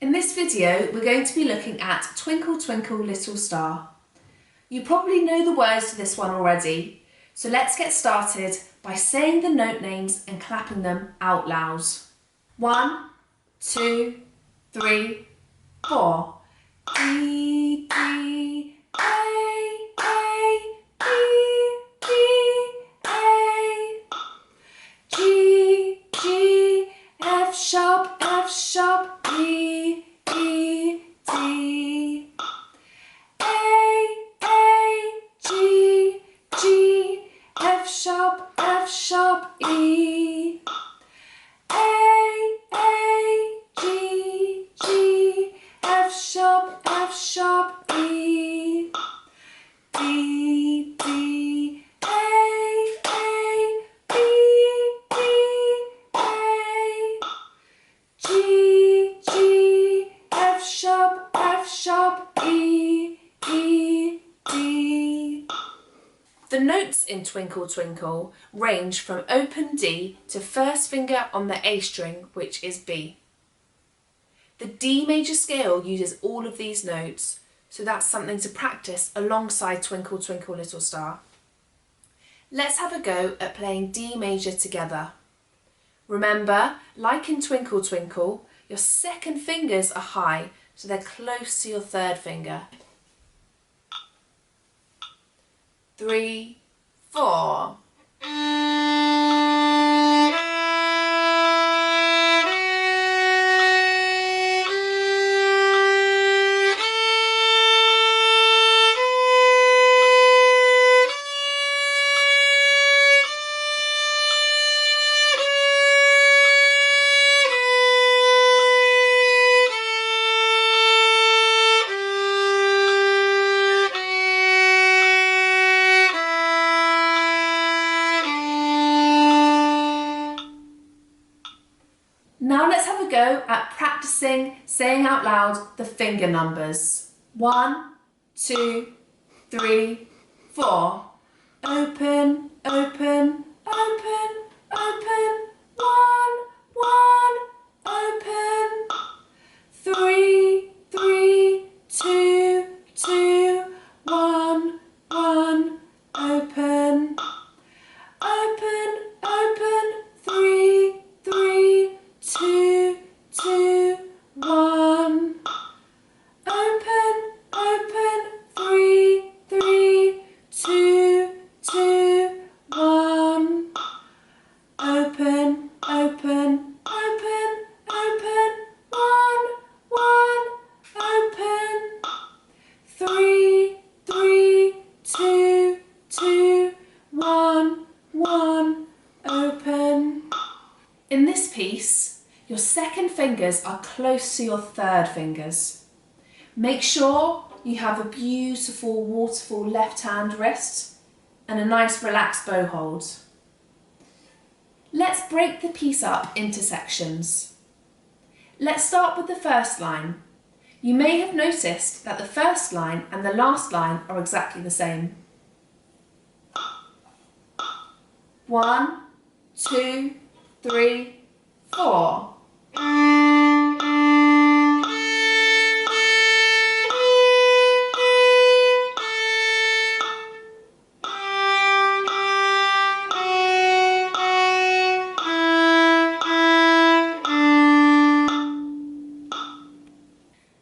In this video, we're going to be looking at Twinkle Twinkle Little Star. You probably know the words to this one already, so let's get started by saying the note names and clapping them out loud. 1, 2, 3, 4. D, D, A, B, B, A. G, G, F sharp, E, E, D. A, G, G, F sharp, E. A, G, G, F sharp, E. D, D, A, B, B, A. G, G, F sharp, E, E, D. The notes in Twinkle Twinkle range from open D to first finger on the A string, which is B. The D major scale uses all of these notes, so that's something to practice alongside Twinkle Twinkle Little Star. Let's have a go at playing D major together. Remember, like in Twinkle Twinkle, your second fingers are high, so they're close to your third finger. 3, 4. Now let's have a go at practicing saying out loud the finger numbers. 1, 2, 3, 4. Open, open, open, open. 1, 1, open. 3, 3, 2, 2, 1, 1, open. Open, open, 3, 3, 2, 2, 1. Open, open, 3, 3, 2, 2, 1. Open, open, open, open, 1, 1, open. 3, 3, 2, 2, 1, 1, open. In this piece, your second fingers are close to your third fingers. Make sure you have a beautiful waterfall left hand wrist and a nice relaxed bow hold. Let's break the piece up into sections. Let's start with the first line. You may have noticed that the first line and the last line are exactly the same. 1, 2, 3, 4.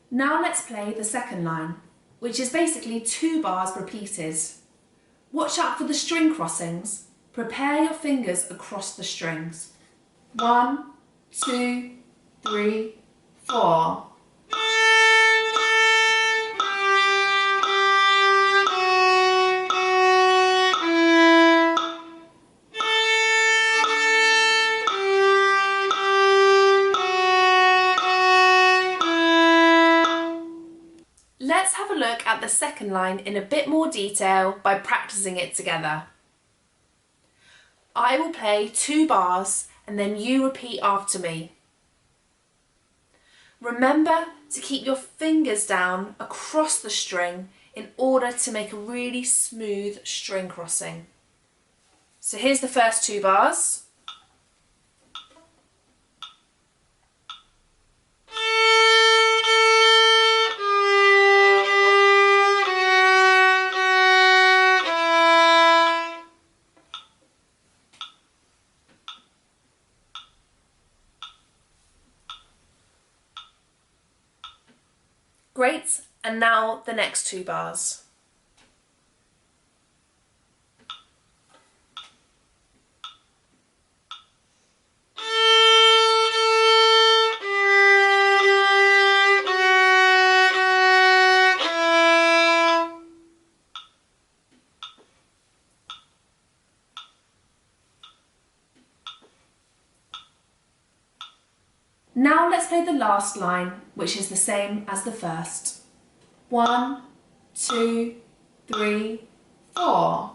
Now let's play the second line, which is basically 2 bars repeated. Watch out for the string crossings. Prepare your fingers across the strings. 1, 2, 3, 4. Let's have a look at the second line in a bit more detail by practicing it together. I will play 2 bars and then you repeat after me. Remember to keep your fingers down across the string in order to make a really smooth string crossing. So here's the first 2 bars. Great, and now the next 2 bars. Now let's play the last line, which is the same as the first. 1, 2, 3, 4.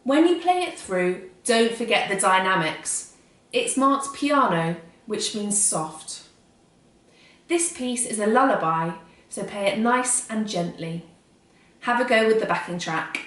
When you play it through, don't forget the dynamics. It's marked piano, which means soft. This piece is a lullaby, so play it nice and gently. Have a go with the backing track.